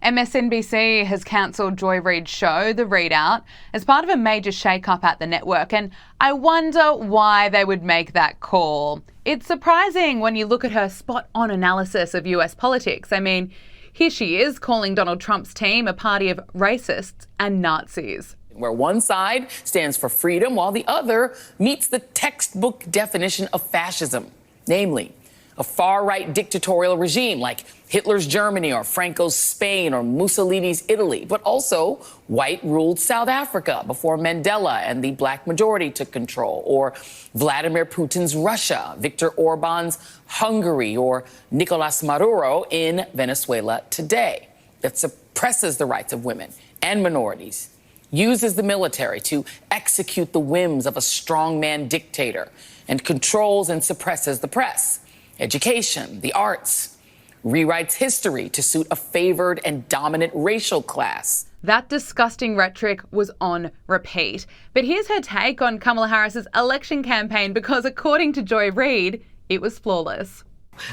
MSNBC has cancelled Joy Reid's show, The ReidOut, as part of a major shakeup at the network, and I wonder why they would make that call. It's surprising when you look at her spot-on analysis of US politics. I mean, here she is calling Donald Trump's team a party of racists and Nazis. Where one side stands for freedom while the other meets the textbook definition of fascism, namely a far-right dictatorial regime like Hitler's Germany or Franco's Spain or Mussolini's Italy, but also white-ruled South Africa before Mandela and the black majority took control, or Vladimir Putin's Russia, Viktor Orban's Hungary, or Nicolas Maduro in Venezuela today, that suppresses the rights of women and minorities, uses the military to execute the whims of a strongman dictator, and controls and suppresses the press, education, the arts, rewrites history to suit a favored and dominant racial class. That disgusting rhetoric was on repeat. But here's her take on Kamala Harris's election campaign, because according to Joy Reid, it was flawless.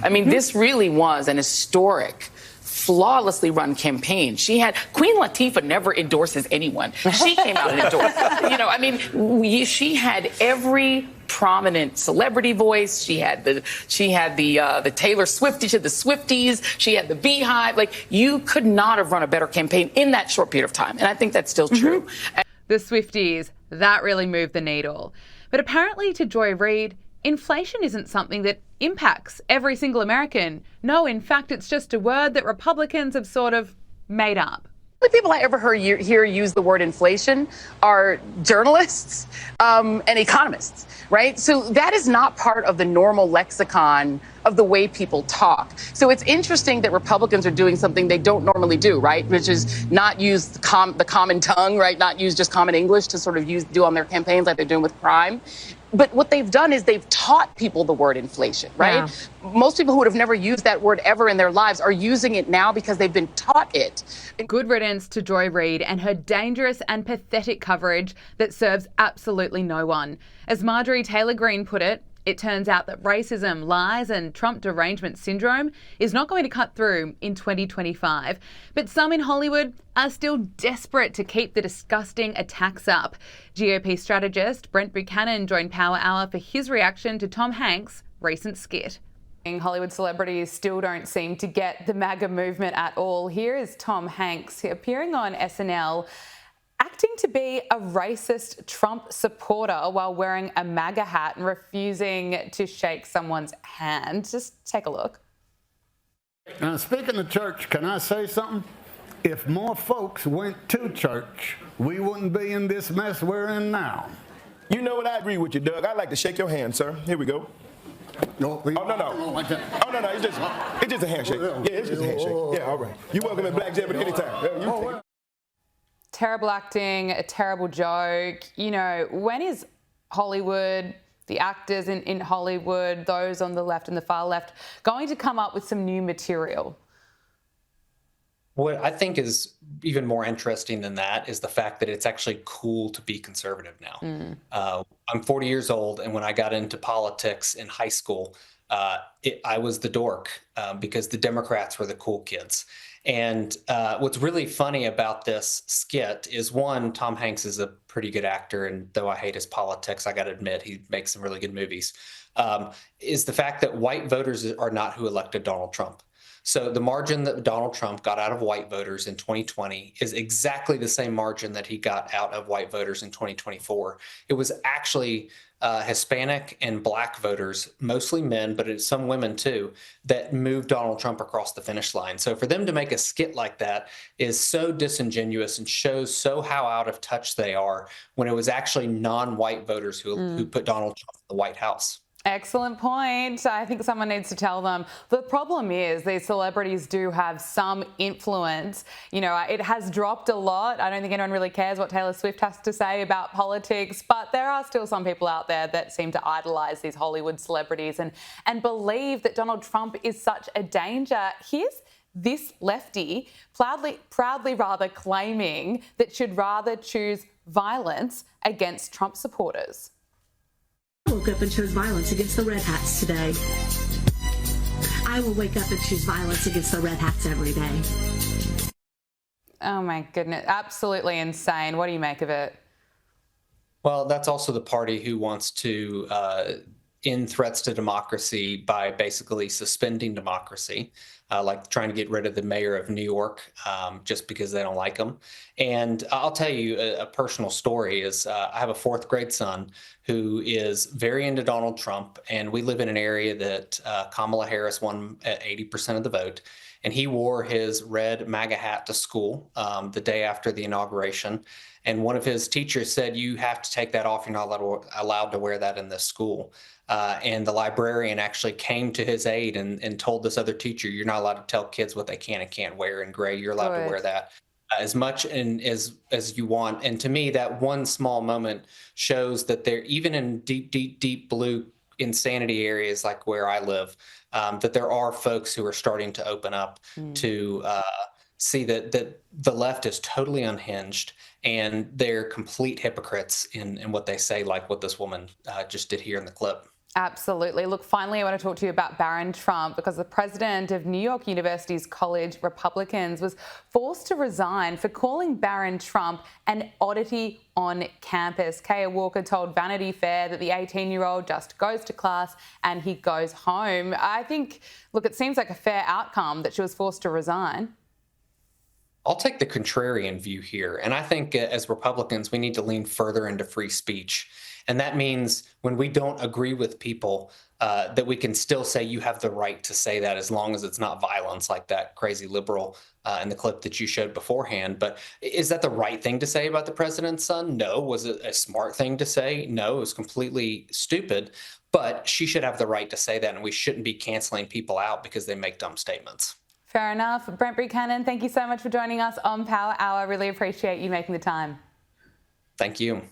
I mean, this really was an historic, flawlessly run campaign. Queen Latifah never endorses anyone. She came out and endorsed. She had every prominent celebrity voice. She had the Taylor Swifties, she had the Swifties, she had the Beehive. Like, you could not have run a better campaign in that short period of time. And I think that's still true. The Swifties, that really moved the needle. But apparently to Joy Reid, inflation isn't something that impacts every single American. No, in fact, it's just a word that Republicans have sort of made up. The people I ever hear use the word inflation are journalists and economists, right? So that is not part of the normal lexicon of the way people talk. So it's interesting that Republicans are doing something they don't normally do, right? Which is not use the common tongue, right? Not use just common English to sort of do on their campaigns like they're doing with crime. But what they've done is they've taught people the word inflation, right? Yeah. Most people who would have never used that word ever in their lives are using it now because they've been taught it. Good riddance to Joy Reid and her dangerous and pathetic coverage that serves absolutely no one. As Marjorie Taylor Greene put it, it turns out that racism, lies and Trump derangement syndrome is not going to cut through in 2025. But some in Hollywood are still desperate to keep the disgusting attacks up. GOP strategist Brent Buchanan joined Power Hour for his reaction to Tom Hanks' recent skit. Hollywood celebrities still don't seem to get the MAGA movement at all. Here is Tom Hanks appearing on SNL, acting to be a racist Trump supporter while wearing a MAGA hat and refusing to shake someone's hand. Just take a look. Now, speaking of church, can I say something? If more folks went to church, we wouldn't be in this mess we're in now. You know what? I agree with you, Doug. I'd like to shake your hand, sir. Here we go. No. Oh, no. It's just a handshake. Yeah, it's just a handshake. Yeah, all right. You're welcome at Black Jeopardy anytime. Terrible acting, a terrible joke. You know, when is Hollywood, the actors in Hollywood, those on the left and the far left, going to come up with some new material? What I think is even more interesting than that is the fact that it's actually cool to be conservative now. I'm 40 years old, and when I got into politics in high school, I was the dork because the Democrats were the cool kids. And what's really funny about this skit is, one, Tom Hanks is a pretty good actor, and though I hate his politics, I got to admit he makes some really good movies, is the fact that white voters are not who elected Donald Trump. So the margin that Donald Trump got out of white voters in 2020 is exactly the same margin that he got out of white voters in 2024. It was actually Hispanic and black voters, mostly men, but it's some women too, that moved Donald Trump across the finish line. So for them to make a skit like that is so disingenuous and shows so how out of touch they are when it was actually non-white voters who put Donald Trump in the White House. Excellent point. I think someone needs to tell them. The problem is these celebrities do have some influence. You know, it has dropped a lot. I don't think anyone really cares what Taylor Swift has to say about politics, but there are still some people out there that seem to idolize these Hollywood celebrities and believe that Donald Trump is such a danger. Here's this lefty proudly claiming that should rather choose violence against Trump supporters. Woke up and chose violence against the Red Hats today. I will wake up and choose violence against the Red Hats every day. Oh my goodness, absolutely insane. What do you make of it? Well, that's also the party who wants to end threats to democracy by basically suspending democracy, like trying to get rid of the mayor of New York just because they don't like him. And I'll tell you a personal story is I have a fourth grade son who is very into Donald Trump, and we live in an area that Kamala Harris won at 80% of the vote. And he wore his red MAGA hat to school the day after the inauguration. And one of his teachers said, "You have to take that off. You're not allowed to wear that in this school." And the librarian actually came to his aid and told this other teacher, "You're not allowed to tell kids what they can and can't wear in gray. You're allowed to wear that as much and as you want." And to me, that one small moment shows that they're even in deep blue insanity areas like where I live, that there are folks who are starting to open up to see that the left is totally unhinged and they're complete hypocrites in what they say, like what this woman just did here in the clip. Absolutely. Look, finally, I want to talk to you about Barron Trump, because the president of New York University's college Republicans was forced to resign for calling Barron Trump an oddity on campus. Kaya Walker told Vanity Fair that the 18-year-old just goes to class and he goes home. I think, look, it seems like a fair outcome that she was forced to resign. I'll take the contrarian view here. And I think as Republicans, we need to lean further into free speech. And that means when we don't agree with people, that we can still say you have the right to say that, as long as it's not violence like that crazy liberal in the clip that you showed beforehand. But is that the right thing to say about the president's son? No. Was it a smart thing to say? No, it was completely stupid. But she should have the right to say that, and we shouldn't be canceling people out because they make dumb statements. Fair enough. Brent Buchanan, thank you so much for joining us on Power Hour. Really appreciate you making the time. Thank you.